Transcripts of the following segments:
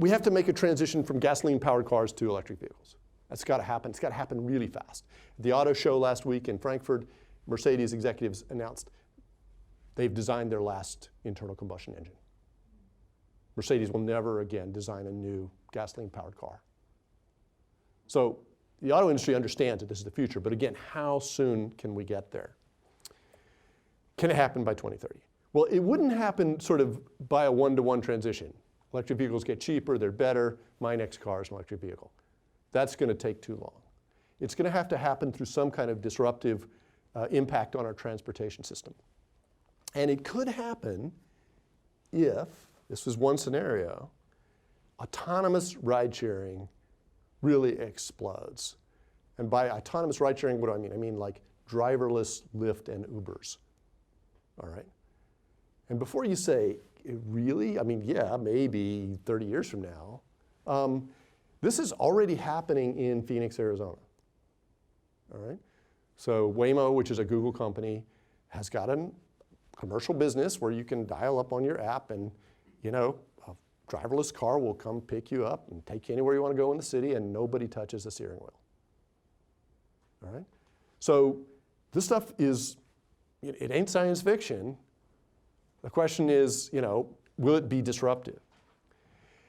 we have to make a transition from gasoline-powered cars to electric vehicles. That's got to happen. It's got to happen really fast. At the auto show last week in Frankfurt, Mercedes executives announced they've designed their last internal combustion engine. Mercedes will never again design a new gasoline-powered car. So the auto industry understands that this is the future, but again, how soon can we get there? Can it happen by 2030? Well, it wouldn't happen sort of by a one-to-one transition. Electric vehicles get cheaper, they're better, my next car is an electric vehicle. That's going to take too long. It's going to have to happen through some kind of disruptive impact on our transportation system. And it could happen if, this was one scenario, autonomous ride-sharing really explodes. And by autonomous ride-sharing, what do I mean? I mean like driverless Lyft and Ubers, all right? And before you say, really? I mean, yeah, maybe 30 years from now. This is already happening in Phoenix, Arizona, all right? So Waymo, which is a Google company, has got a commercial business where you can dial up on your app and, you know, a driverless car will come pick you up and take you anywhere you want to go in the city and nobody touches the steering wheel, all right? So this stuff is, it ain't science fiction. The question is, you know, will it be disruptive?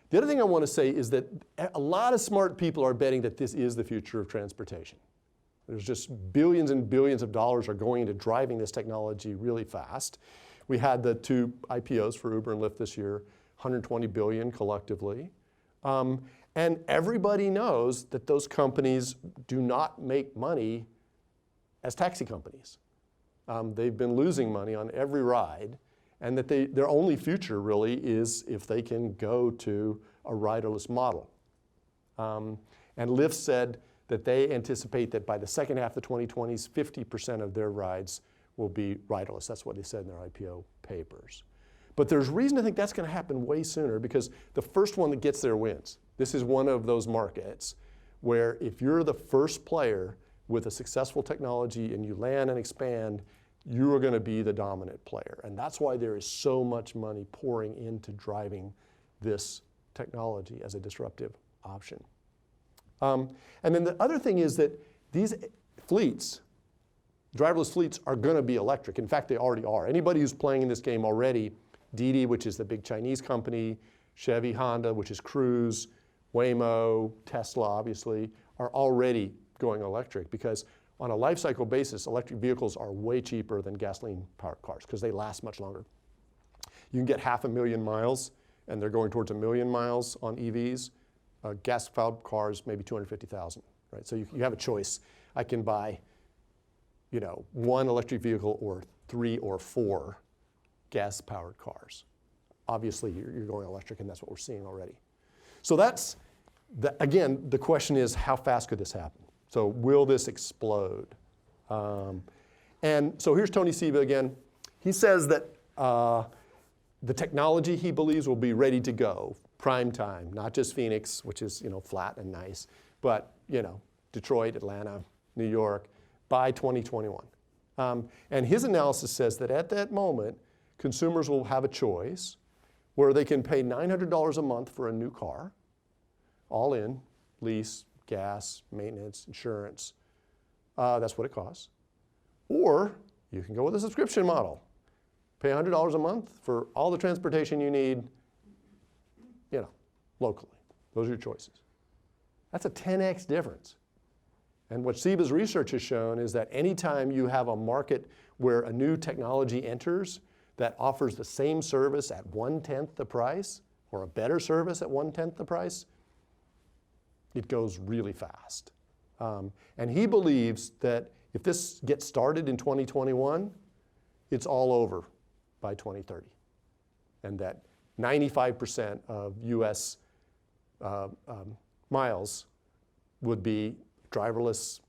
The other thing I want to say is that a lot of smart people are betting that this is the future of transportation. There's just billions and billions of dollars are going into driving this technology really fast. We had the 2 IPOs for Uber and Lyft this year, 120 billion collectively. And everybody knows that those companies do not make money as taxi companies. They've been losing money on every ride. And that their only future really is if they can go to a riderless model. And Lyft said that they anticipate that by the second half of the 2020s, 50% of their rides will be riderless. That's what they said in their IPO papers. But there's reason to think that's going to happen way sooner because the first one that gets there wins. This is one of those markets where if you're the first player with a successful technology and you land and expand, you are going to be the dominant player. And that's why there is so much money pouring into driving this technology as a disruptive option. And then the other thing is that these fleets, driverless fleets, are going to be electric. In fact, they already are. Anybody who's playing in this game already, Didi, which is the big Chinese company, Chevy, Honda, which is Cruise, Waymo, Tesla, obviously, are already going electric because on a life cycle basis, electric vehicles are way cheaper than gasoline-powered cars because they last much longer. You can get 500,000 miles, and they're going towards 1 million miles on EVs. Gas-powered cars, maybe 250,000, right? So you have a choice. I can buy, you know, 1 electric vehicle or 3 or 4 gas-powered cars. Obviously, you're going electric, and that's what we're seeing already. So that's, again, the question is, how fast could this happen? So will this explode? And so here's Tony Seba again. He says that the technology he believes will be ready to go, prime time, not just Phoenix, which is, you know, flat and nice, but, you know, Detroit, Atlanta, New York, by 2021. And his analysis says that at that moment, consumers will have a choice where they can pay $900 a month for a new car, all in, lease, gas, maintenance, insurance. That's what it costs. Or you can go with a subscription model. Pay $100 a month for all the transportation you need, you know, locally. Those are your choices. That's a 10x difference. And what Seba's research has shown is that anytime you have a market where a new technology enters that offers the same service at 1/10 the price, or a better service at 1/10 the price, it goes really fast. And he believes that if this gets started in 2021, it's all over by 2030. And that 95% of US miles would be driverless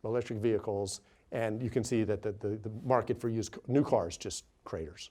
electric vehicles. And you can see that the market for new cars just craters.